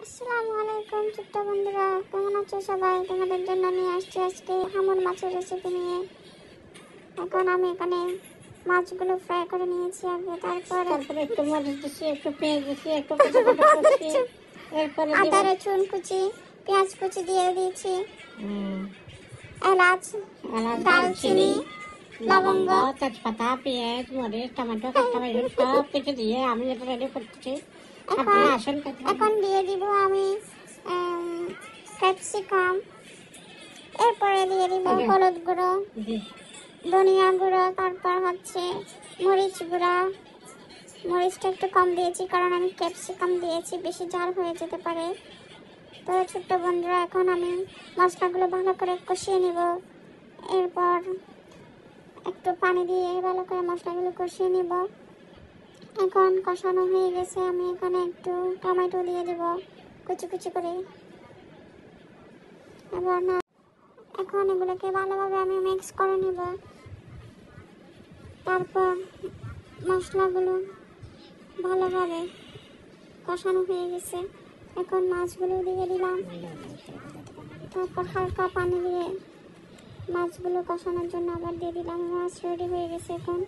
আসসালামু আলাইকুম ছোট্ট বন্ধুরা, কেমন আছো সবাই? তোমাদের জন্য নিয়ে আসছি আজকে হামুর মাছের রেসিপি নিয়ে। এখন আমি এখানে মাছগুলো ফ্রাই করে নিয়েছি আগে, তারপরে একটু মরিচ দিচ্ছি, একটু পেঁয়াজ দিচ্ছি, একটু কুচি করছি, এরপরে আদা রসুন কুচি, পেঁয়াজ কুচি দিয়ে দিয়েছি, এলাচ, দারচিনি, লবঙ্গ, তেজপাতা, পেঁয়াজ, মরিচ, টমেটো, কাঁচামরিচ সব কিছু দিয়ে আমি এটা রেডি করতেছি। এখন দিয়ে দিব আমি ক্যাপসিকাম, এরপরে দিয়ে দিব হলুদ গুঁড়ো, ধনিয়া গুঁড়ো, তারপর হচ্ছে মরিচ গুঁড়া। মরিচটা একটু কম দিয়েছি কারণ আমি ক্যাপসিকাম দিয়েছি, বেশি ঝাল হয়ে যেতে পারে। তো ছোট্ট বন্ধুরা, এখন আমি মশলাগুলো ভালো করে কষিয়ে নেব। এরপর একটু পানি দিয়ে ভালো করে মশলাগুলো কষিয়ে নেব। এখন কষানো হয়ে গেছে, আমি এখানে একটু টমেটো দিয়ে দেব কুচি কুচি করে। এখন এগুলোকে ভালোভাবে আমি মিক্স করে নেব। তারপর মশলাগুলো ভালোভাবে কষানো হয়ে গেছে, এখন মাছগুলো দিয়ে দিলাম। তারপর হালকা পানি দিয়ে মাছগুলো কষানোর জন্য আবার দিয়ে দিলাম। মাছ রেডি হয়ে গেছে এখন।